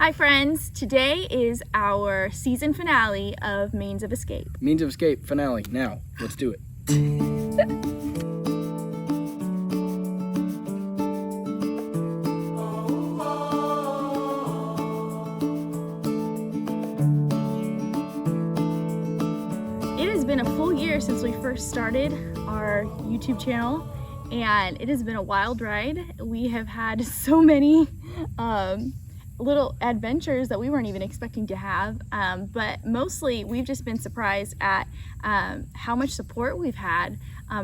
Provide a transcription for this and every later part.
Hi friends, today is our season finale of Means of Escape. Means of Escape finale. Now, let's do it. It has been a full year since we first started our YouTube channel, and it has been a wild ride. We have had so many little adventures that we weren't even expecting to have, but mostly we've just been surprised at how much support we've had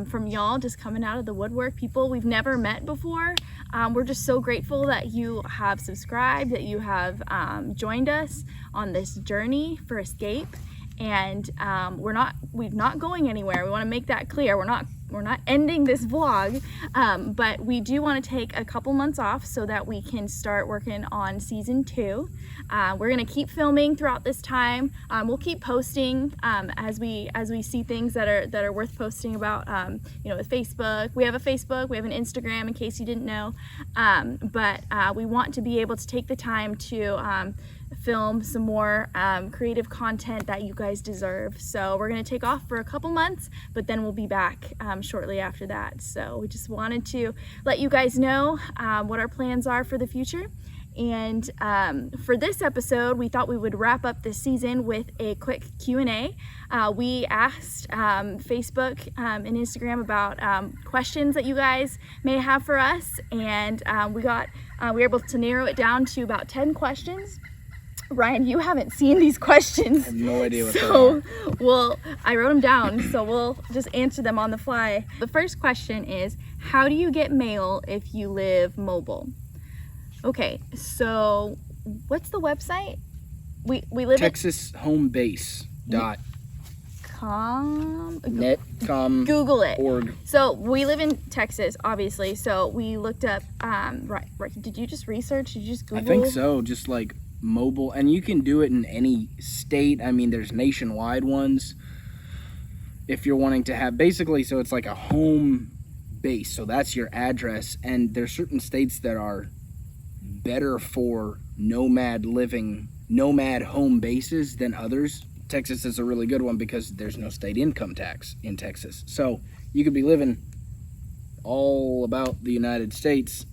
from y'all just coming out of the woodwork, people we've never met before. We're just so grateful that you have subscribed, that you have joined us on this journey for escape. And we're not going anywhere. We want to make that clear. We're not ending this vlog, but we do want to take a couple months off so that we can start working on season 2. We're gonna keep filming throughout this time. We'll keep posting as we see things that are worth posting about. With Facebook, we have a Facebook, we have an Instagram, in case you didn't know. But we want to be able to take the time to film some more creative content that you guys deserve. So we're going to take off for a couple months, but then we'll be back shortly after that. So we just wanted to let you guys know what our plans are for the future. And for this episode, we thought we would wrap up this season with a quick Q&A. We asked Facebook and Instagram about questions that you guys may have for us, and we were able to narrow it down to about 10 questions. Ryan, you haven't seen these questions. I have no idea what they are. Well, I wrote them down, so we'll just answer them on the fly. The first question is, how do you get mail if you live mobile? Okay, so what's the website? We live TexasHomeBase.com. Google it. Org. So we live in Texas, obviously. So we looked up. Right. Did you just research? Did you just Google? I think so. Just like mobile, and you can do it in any state. I mean, there's nationwide ones if you're wanting to have basically, so it's like a home base, so that's your address, and there's certain states that are better for nomad home bases than others. Texas is a really good one because there's no state income tax in Texas, so you could be living all about the United States,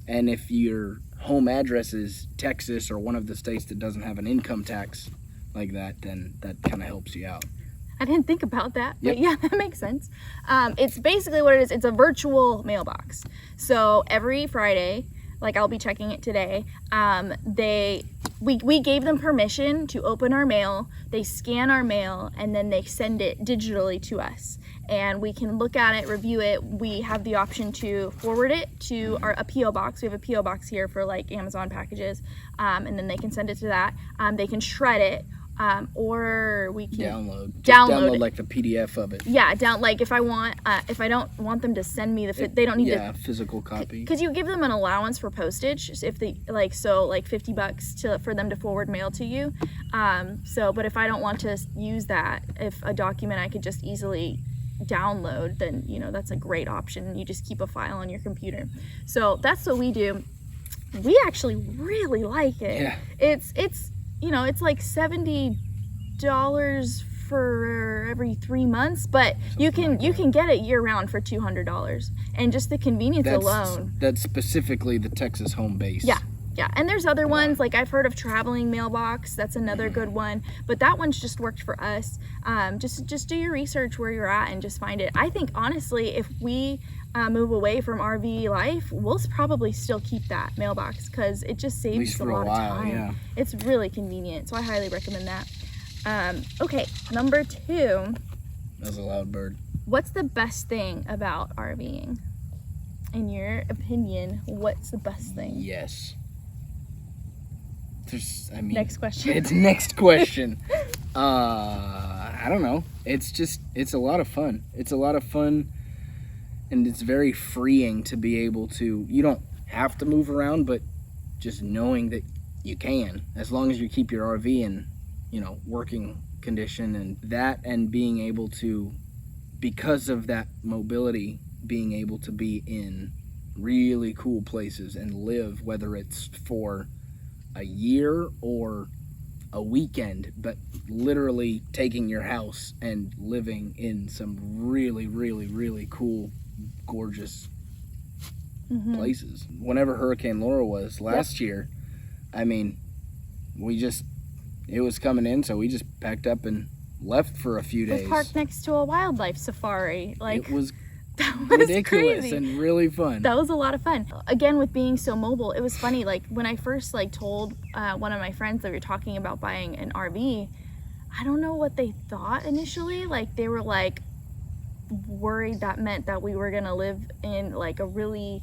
and if your home address is Texas or one of the states that doesn't have an income tax like that, then that kind of helps you out. I didn't think about that, but Yep. yeah, that makes sense. It's basically what it is. It's a virtual mailbox. So every Friday, like I'll be checking it today, we gave them permission to open our mail, they scan our mail, and then they send it digitally to us. And we can look at it, review it. We have the option to forward it to a P.O. box. We have a P.O. box here for like Amazon packages, and then they can send it to that. They can shred it, or we can download like the PDF of it. Yeah, like if I don't want them to send me they don't need physical copy. Because you give them an allowance for postage if they like $50 for them to forward mail to you. But if I don't want to use that, if a document I could just easily download, then that's a great option. You just keep a file on your computer. So that's what we do. We actually really like it. Yeah. It's like $70 for every 3 months, but you can get it year round for $200, and just the convenience alone. That's specifically the Texas Home Base. Yeah, and there's other ones, like I've heard of Traveling Mailbox. That's another good one, but that one's just worked for us. Just do your research where you're at and just find it. I think honestly, if we move away from RV life, we'll probably still keep that mailbox because it just saves us a lot of time. Yeah. It's really convenient, so I highly recommend that. Okay, number 2. That's a loud bird. What's the best thing about RVing? In your opinion, what's the best thing? Yes. Next question. It's next question. I don't know. It's a lot of fun. It's a lot of fun, and it's very freeing to be able to, you don't have to move around, but just knowing that you can, as long as you keep your RV in, working condition, and being able to, because of that mobility, being able to be in really cool places and live, whether it's for a year or a weekend, but literally taking your house and living in some really, really, really cool, gorgeous places. Whenever Hurricane Laura was last year, I mean, it was coming in, so we just packed up and left for a few days. We parked next to a wildlife safari. Like, it was that was ridiculous crazy. and really fun. That was a lot of fun. Again, with being so mobile, it was funny. Like, when I first told one of my friends that we were talking about buying an RV, I don't know what they thought initially. Like, they were like worried that meant that we were gonna live in like a really,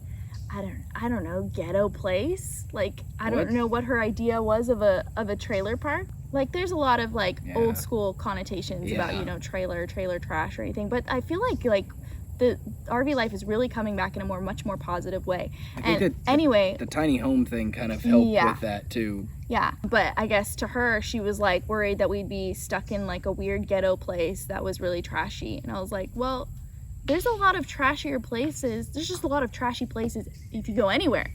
I don't know, ghetto place. Like, I don't know what her idea was of a trailer park. Like, there's a lot of old school connotations about, you know, trailer trash or anything. But I feel like the RV life is really coming back in a much more positive way. Anyway, the tiny home thing kind of helped with that too. Yeah, but I guess to her, she was like worried that we'd be stuck in like a weird ghetto place that was really trashy. And I was like, well, there's a lot of trashier places. There's just a lot of trashy places if you go anywhere.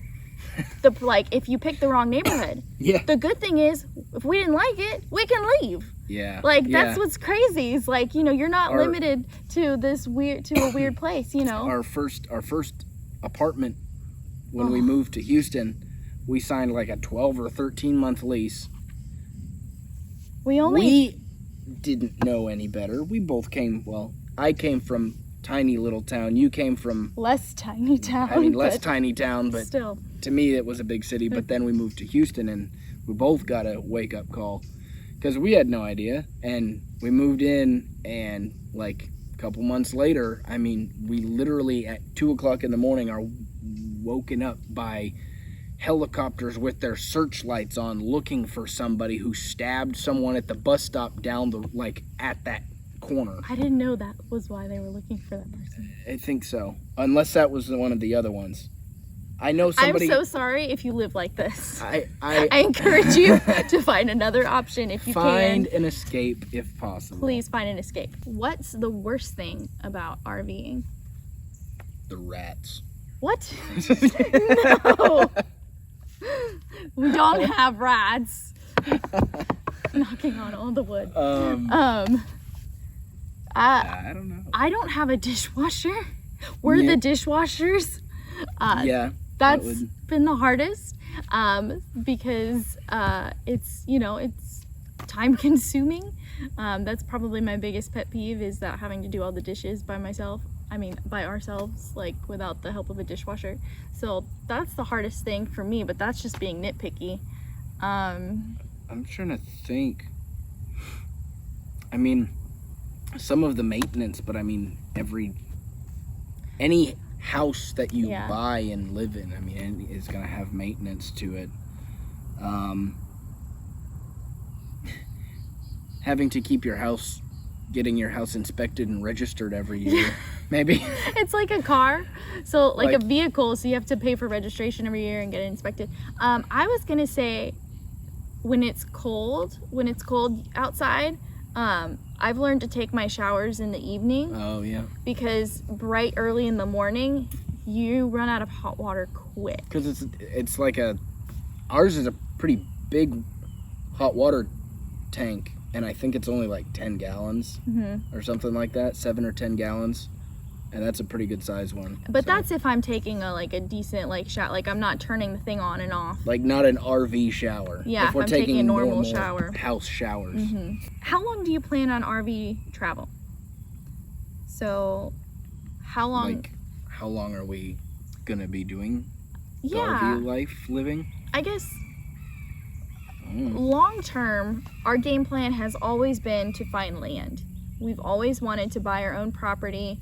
If you pick the wrong neighborhood. Yeah. The good thing is, if we didn't like it, we can leave. Yeah. That's what's crazy. It's like, you know, you're not limited to a weird place, you know. Our first apartment when we moved to Houston, we signed like a 12 or 13 month lease. We didn't know any better. We both I came from tiny little town. You came from less tiny town. I mean, less tiny town, but still, to me it was a big city. But then we moved to Houston, and we both got a wake up call because we had no idea. And we moved in, and like a couple months later, I mean, we literally at 2:00 in the morning are woken up by helicopters with their searchlights on, looking for somebody who stabbed someone at the bus stop down at that corner. I didn't know that was why they were looking for that person. I think so, unless that was one of the other ones. I know somebody. I'm so sorry if you live like this. I encourage you to find another option if you find can. an escape if possible. Please find an escape. What's the worst thing about RVing? The rats. What? No. We don't have rats. Knocking on all the wood. I don't know. I don't have a dishwasher. We're the dishwashers. That's been the hardest because it's time consuming. That's probably my biggest pet peeve, is that having to do all the dishes by ourselves, like without the help of a dishwasher. So that's the hardest thing for me, but that's just being nitpicky. I'm trying to think. I mean, some of the maintenance, but I mean, any house that you buy and live in, I mean, is going to have maintenance to it. Having to keep getting your house inspected and registered every year, maybe. It's like a car, so like a vehicle, so you have to pay for registration every year and get it inspected. I was gonna say, when it's cold outside, I've learned to take my showers in the evening. Oh yeah. Because bright early in the morning, you run out of hot water quick. Because it's like ours is a pretty big hot water tank, and I think it's only like 10 gallons or something like that, 7 or 10 gallons. And that's a pretty good size one. But that's if I'm taking a decent shower. Like, I'm not turning the thing on and off. Like, not an RV shower. Yeah, if I'm taking a normal shower. House showers. How long do you plan on RV travel? So, how long? Like, how long are we gonna be doing the RV life living? I guess long term, our game plan has always been to find land. We've always wanted to buy our own property,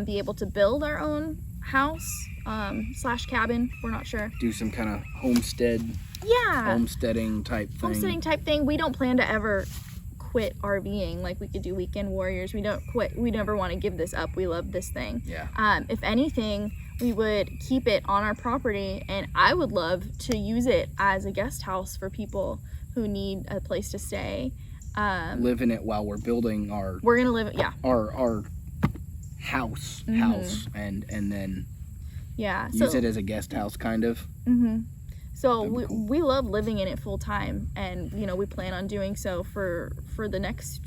be able to build our own house / cabin. We're not sure. Do some kind of homesteading type thing. Homesteading type thing. We don't plan to ever quit RVing. Like, we could do weekend warriors. We don't quit. We never want to give this up. We love this thing. Yeah. If anything, we would keep it on our property, and I would love to use it as a guest house for people who need a place to stay. Live in it while we're building our our house and then use it as a guest house, kind of. So we love living in it full time, and we plan on doing so for the next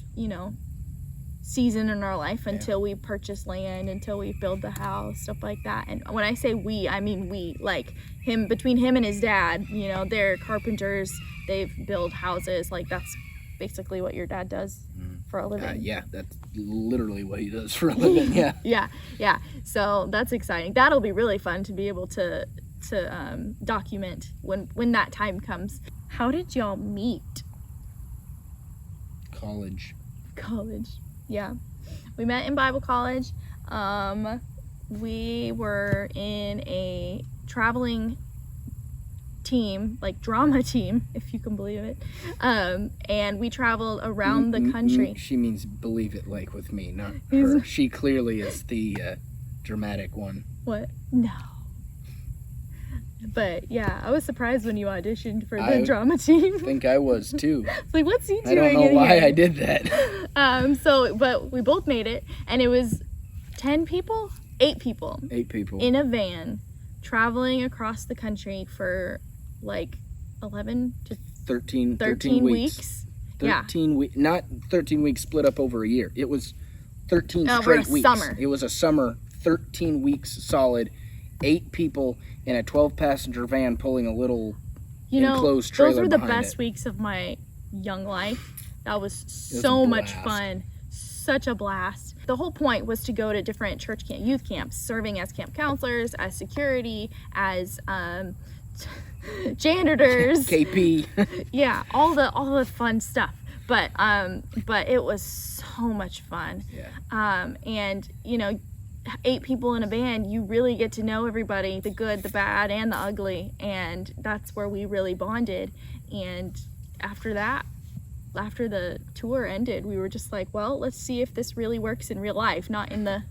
season in our life until we purchase land, until we build the house, stuff like that. And when I say we, I mean we, like between him and his dad. They're carpenters. They build houses. Like that's basically what your dad does for a living. Yeah, that's literally what he does for a living. Yeah. So that's exciting. That'll be really fun to be able to document when that time comes. How did y'all meet? College. Yeah, we met in Bible college. We were in a traveling team, like drama team, if you can believe it. And we traveled around the country. She means believe it, like with me, not her. She clearly is the dramatic one. What? No. But yeah, I was surprised when you auditioned for the drama team. I think I was too. It's like, what's he doing? I don't know why I did that. But we both made it, and it was 8 people in a van traveling across the country for like 11 to 13 weeks. 13 weeks, not 13 weeks split up over a year. It was 13 straight weeks. Summer. It was a summer, 13 weeks solid, 8 people in a 12-passenger van pulling a little enclosed trailer. Those were the best weeks of my young life. That was so much fun. Such a blast. The whole point was to go to different church youth camps, serving as camp counselors, as security, as janitors, KP. Yeah, all the fun stuff. But it was so much fun. Yeah. And 8 people in a band, you really get to know everybody, the good, the bad, and the ugly, and that's where we really bonded. And after the tour ended, we were just like, well, let's see if this really works in real life, not in the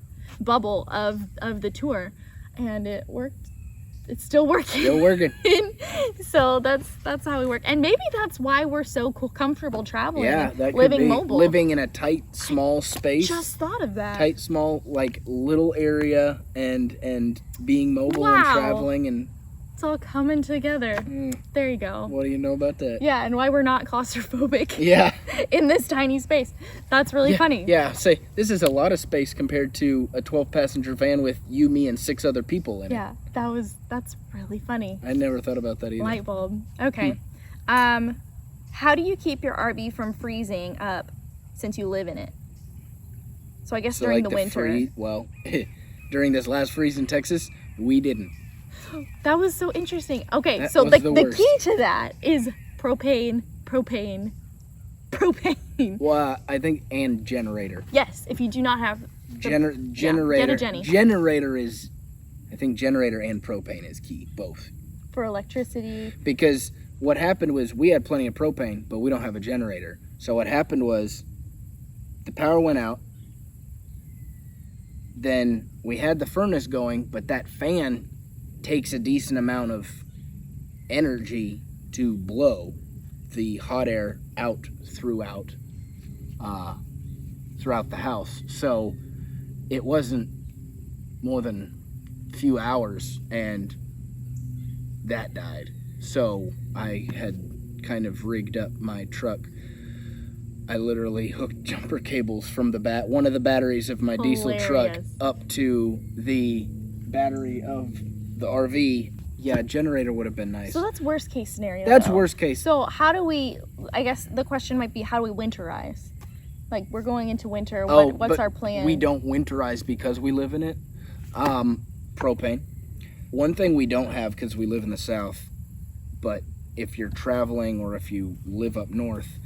bubble of the tour. And it worked. It's still working. So that's how we work. And maybe that's why we're so comfortable traveling. Yeah, that living could be mobile. Living in a tight, small space. Just thought of that. Tight, small, like little area, and being mobile and traveling, and it's all coming together. There you go. What do you know about that? Yeah, and why we're not claustrophobic. Yeah. In this tiny space. That's really funny. Yeah, say this is a lot of space compared to a 12-passenger van with you, me, and 6 other people in it. Yeah, that's really funny. I never thought about that either. Light bulb. Okay. How do you keep your RV from freezing up since you live in it? So I guess during the winter. During this last freeze in Texas, we didn't. That was so interesting. Okay, that so was the key to that is propane. Well, I think, and generator. Yes, if you do not have generator. Get a Jenny. Generator is, I think generator and propane is key, both. For electricity. Because what happened was we had plenty of propane, but we don't have a generator. So what happened was the power went out. Then we had the furnace going, but that fan takes a decent amount of energy to blow the hot air out throughout the house. So it wasn't more than a few hours and that died. So I had kind of rigged up my truck. I literally hooked jumper cables from one of the batteries of my diesel truck up to the battery of the RV. Yeah, a generator would have been nice. So that's worst case scenario. That's worst case. So how do we, I guess the question might be, how do we winterize? Like, we're going into winter. What's our plan? We don't winterize because we live in it. Propane. One thing we don't have because we live in the South, but if you're traveling or if you live up north,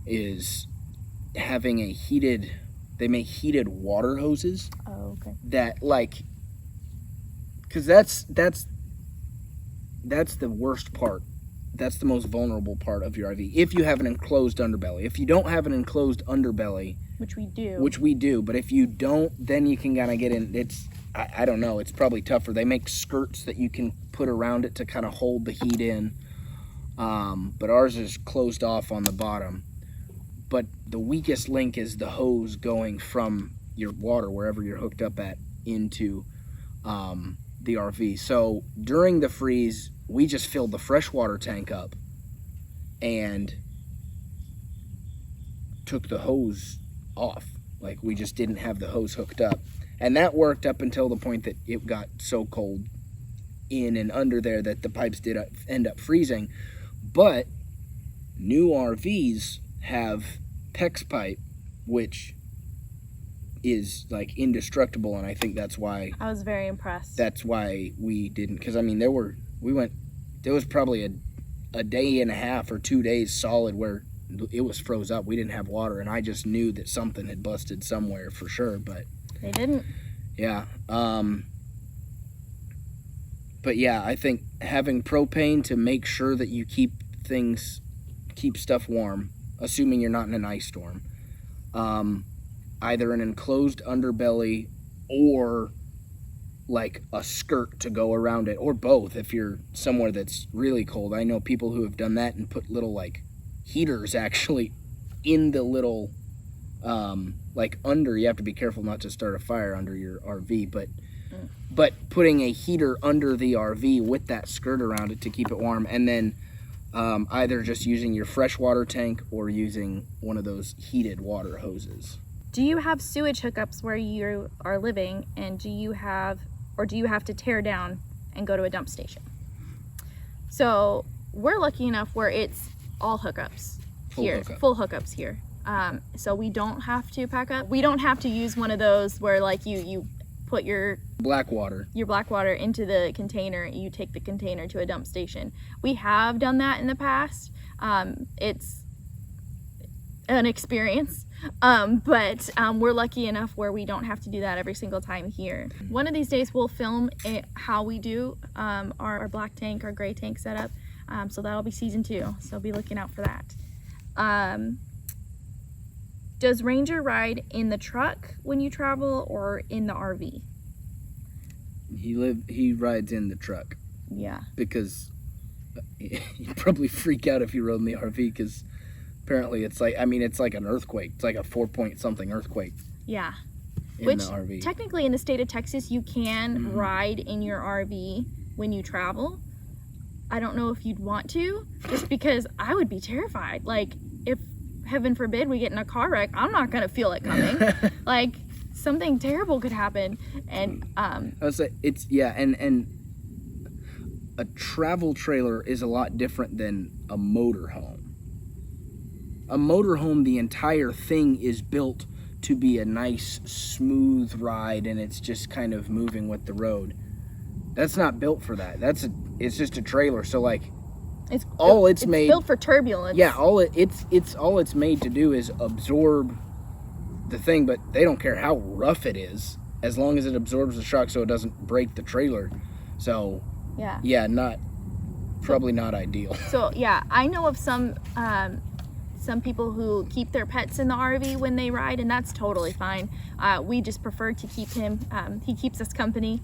is having they make heated water hoses. Oh, okay. That because that's the worst part. That's the most vulnerable part of your RV. If you have an enclosed underbelly. If you don't have an enclosed underbelly, which we do, but if you don't, then you can kind of get in. I don't know. It's probably tougher. They make skirts that you can put around it to kind of hold the heat in. But ours is closed off on the bottom. But the weakest link is the hose going from your water, wherever you're hooked up at, into the RV. So during the freeze, we just filled the freshwater tank up and took the hose off. Like, we just didn't have the hose hooked up. And that worked up until the point that it got so cold in and under there that the pipes did end up freezing. But new RVs have PEX pipe, which is like indestructible, and I think that's why I was very impressed. That's why we didn't, because I mean there was probably a day and a half or 2 days solid where it was froze up. We didn't have water, and I just knew that something had busted somewhere for sure, but they didn't. Yeah. But yeah, I think having propane to make sure that you keep stuff warm, assuming you're not in an ice storm, either an enclosed underbelly or like a skirt to go around it, or both if you're somewhere that's really cold. I know people who have done that and put little like heaters actually in the little like under. You have to be careful not to start a fire under your RV, but putting a heater under the RV with that skirt around it to keep it warm, and then either just using your freshwater tank or using one of those heated water hoses. Do you have sewage hookups where you are living, and do you have to tear down and go to a dump station? So we're lucky enough where it's all hookups here, full hookups here. So we don't have to pack up. We don't have to use one of those where like you put your black water into the container, you take the container to a dump station. We have done that in the past. It's an experience, but we're lucky enough where we don't have to do that every single time here. One of these days we'll film how we do our black tank, our gray tank setup, so that'll be season 2, so be looking out for that. Does Ranger ride in the truck when you travel or in the RV? He rides in the truck. Yeah. Because you'd probably freak out if you rode in the RV, because apparently it's like an earthquake. It's like a 4-point-something earthquake. Yeah. In the RV. Technically in the state of Texas, you can ride in your RV when you travel. I don't know if you'd want to, just because I would be terrified. Like, if heaven forbid we get in a car wreck, I'm not gonna feel it coming. Like, something terrible could happen. And I would say and a travel trailer is a lot different than a motorhome. A motorhome, the entire thing is built to be a nice smooth ride, and it's just kind of moving with the road. That's not built for that. It's just a trailer. So like, it's made built for turbulence. Yeah, all it's made to do is absorb the thing, but they don't care how rough it is, as long as it absorbs the shock so it doesn't break the trailer. So yeah, probably not ideal. So yeah, I know of some people who keep their pets in the RV when they ride, and that's totally fine. We just prefer to keep him. He keeps us company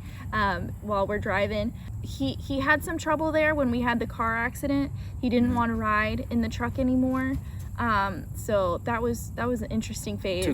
while we're driving. He had some trouble there when we had the car accident. He didn't want to ride in the truck anymore. So that was an interesting phase. He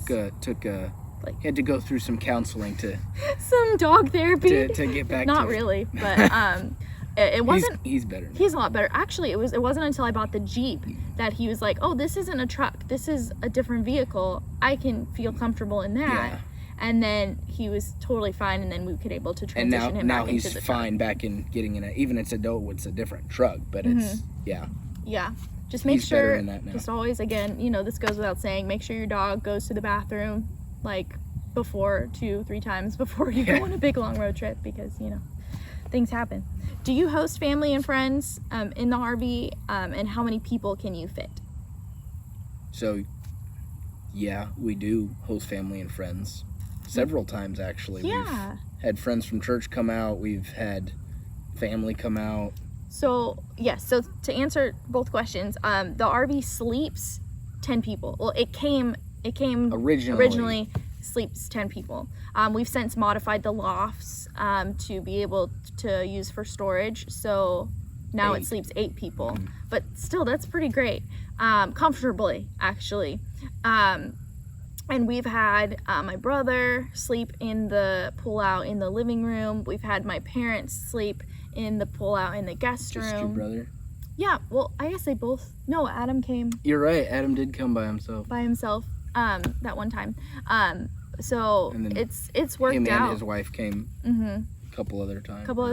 had to go through some counseling to some dog therapy to get back. Not really, but it wasn't. He's better now. He's a lot better. Actually, it wasn't until I bought the Jeep that he was like, "Oh, this isn't a truck. This is a different vehicle. I can feel comfortable in that." Yeah. And then he was totally fine, and then we could able to transition him back into the truck. Now he's fine back in getting in even it's a different truck, but it's yeah. Just make sure. Just always, again, this goes without saying, make sure your dog goes to the bathroom like before 2-3 times before you go on a big long road trip, because things happen. Do you host family and friends in the RV, and how many people can you fit? So yeah, we do host family and friends several times, actually. Yeah. We've had friends from church come out. We've had family come out. So yes, so to answer both questions, the RV sleeps 10 people. Well, it came originally sleeps 10 people. We've since modified the lofts to be able to use for storage, so now it sleeps 8 people. But still, that's pretty great. Comfortably, actually. And we've had my brother sleep in the pull-out in the living room. We've had my parents sleep in the pull-out in the guest room. Just your brother? Yeah, well, I guess they both... No, Adam came... You're right, Adam did come by himself. That one time. So it's worked him out. And his wife came a couple other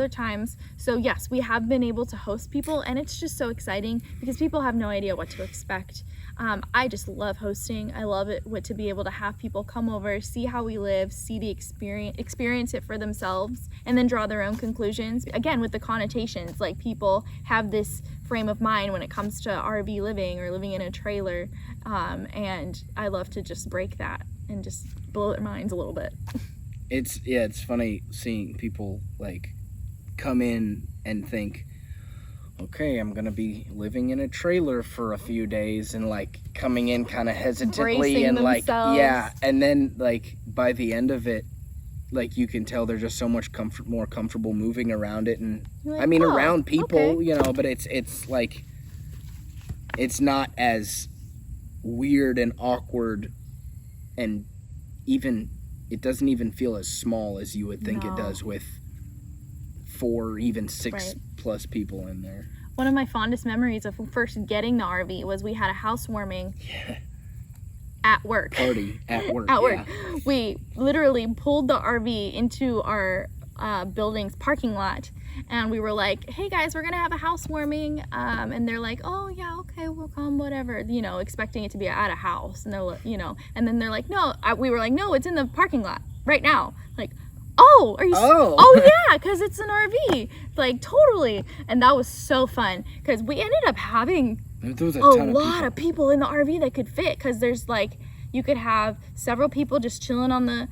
times. So yes, we have been able to host people, and it's just so exciting because people have no idea what to expect. I just love hosting. I love it to be able to have people come over, see how we live, see the experience it for themselves, and then draw their own conclusions. Again, with the connotations, like people have this frame of mind when it comes to RV living or living in a trailer, and I love to just break that and just blow their minds a little bit. It's funny seeing people like come in and think, okay, I'm gonna be living in a trailer for a few days, and like coming in kind of hesitantly bracing and themselves. like, yeah, and then like by the end of it, like you can tell they're just so much more comfortable moving around it, and You're like, I mean oh, around people, okay. you know, but it's like it's not as weird and awkward, and even it doesn't even feel as small as you would think it does with 4, even 6 plus people in there. One of my fondest memories of first getting the RV was we had a housewarming at work. Party at work. At work. We literally pulled the RV into our building's parking lot, and we were like, hey guys, we're gonna have a housewarming, and they're like, oh yeah, okay, we'll come, whatever, you know, expecting it to be at a house, and they're like, you know, and then they're like, no, we were like, no, it's in the parking lot right now. Like, oh, are you? Oh yeah, because it's an RV. Like, totally. And that was so fun because we ended up having there was a lot of people in the RV that could fit, because there's like, you could have several people just chilling on the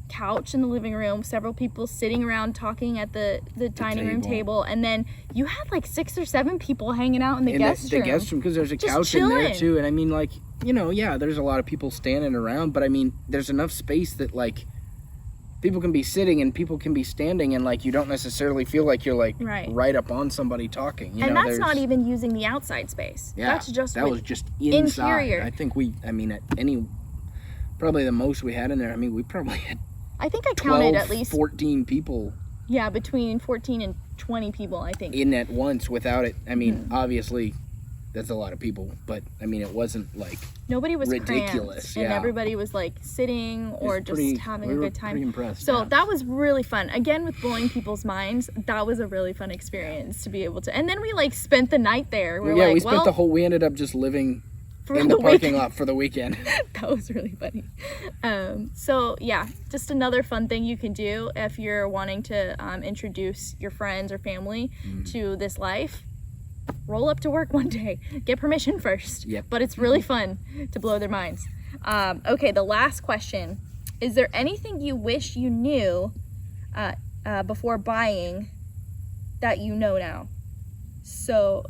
couch in the living room, several people sitting around talking at the dining room table, and then you had like 6 or 7 people hanging out in the guest room. The guest room, because there's a couch chilling in there too, and I mean, like, you know, yeah, there's a lot of people standing around, but I mean, there's enough space that like people can be sitting and people can be standing, and like you don't necessarily feel like you're like right up on somebody talking. And that's not even using the outside space. Yeah, that's just that was just inside. Interior. I think probably the most we had in there. I mean, we probably had. I think I counted at least 14 people. Yeah, between 14 and 20 people, I think. In at once without it. I mean, obviously, that's a lot of people, but I mean, it wasn't like nobody was ridiculous. Cramped, and everybody was like sitting or just having a good time. Pretty impressed. So that was really fun. Again, with blowing people's minds, that was a really fun experience to be able to. And then we like spent the night there. We spent the whole. We ended up just living in the parking lot for the weekend. That was really funny. So yeah, just another fun thing you can do if you're wanting to introduce your friends or family to this life. Roll up to work one day. Get permission first. Yep. But it's really fun to blow their minds. Okay, the last question. Is there anything you wish you knew before buying that you know now? So,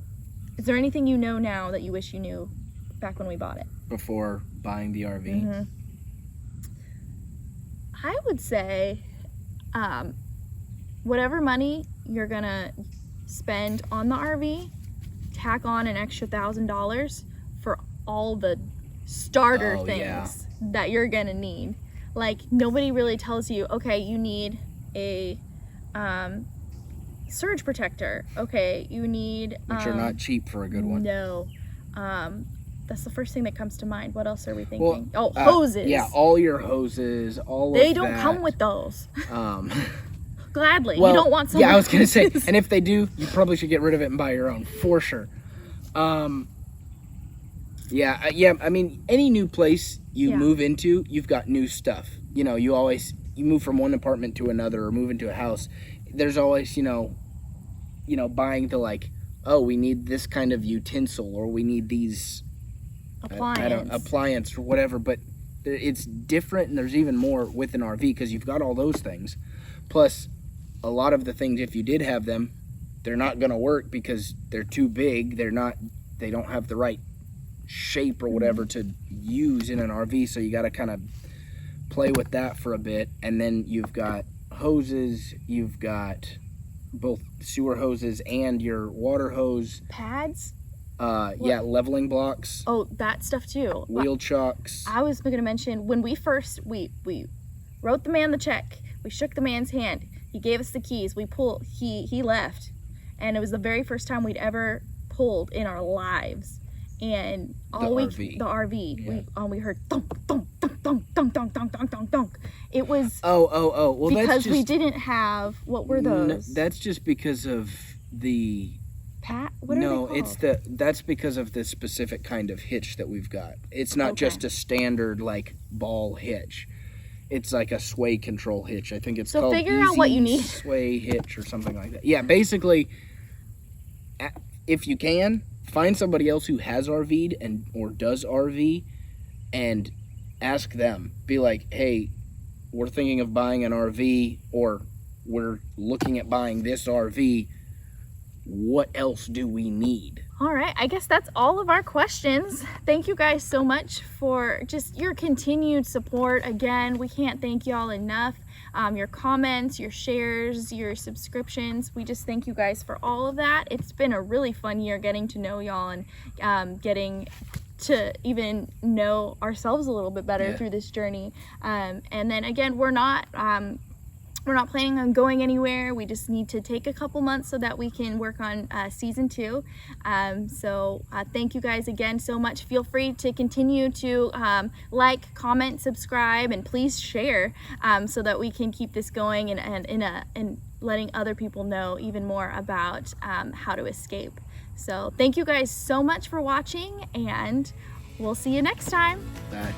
is there anything you know now that you wish you knew back when we bought it? Before buying the RV? Mm-hmm. I would say whatever money you're gonna spend on the RV, tack on an extra $1,000 for all the starter things that you're gonna need. Like, nobody really tells you, okay, you need a surge protector. Okay, you need which are not cheap for a good one. No. That's the first thing that comes to mind. What else are we thinking? Hoses. Yeah, all your hoses, all they of don't that. come with those. Gladly. You don't want some. Yeah, I was gonna say, and if they do, you probably should get rid of it and buy your own for sure. I mean, any new place you move into, you've got new stuff. You know, you move from one apartment to another or move into a house. There's always, you know, buying the like, oh, we need this kind of utensil, or we need these appliance or whatever. But it's different, and there's even more with an RV because you've got all those things. Plus, a lot of the things, if you did have them, they're not going to work because they're too big. They don't have the right shape or whatever to use in an RV. So you got to kind of play with that for a bit. And then you've got hoses. You've got both sewer hoses and your water hose. Pads? Yeah, leveling blocks, Oh, that stuff too. wheel chocks. I was going to mention when we first we wrote the man the check. We shook the man's hand. He gave us the keys. We pulled. He left, and it was the very first time we'd ever pulled in our lives. And all RV. The RV. Yeah. We heard thunk thunk thunk thunk thunk thunk thunk thunk thunk thunk. It was Oh. Well, because that's just, we didn't have, what were those? No, that's just because of the. What are they called? That's because of the specific kind of hitch that we've got. It's not just a standard like ball hitch. It's like a sway control hitch. I think it's called figure out what you need. Sway hitch or something like that. Yeah, basically, if you can, find somebody else who has RV'd or does RV, and ask them. Be like, hey, we're thinking of buying an RV, or we're looking at buying this RV. What else do we need? All right, I guess that's all of our questions. Thank you guys so much for just your continued support. Again, we can't thank y'all enough. Your comments, your shares, your subscriptions. We just thank you guys for all of that. It's been a really fun year getting to know y'all and getting to even know ourselves a little bit better through this journey. And then again, we're not planning on going anywhere. We just need to take a couple months so that we can work on season 2. So thank you guys again so much. Feel free to continue to like, comment, subscribe, and please share so that we can keep this going and letting other people know even more about how to escape. So thank you guys so much for watching, and we'll see you next time. Bye.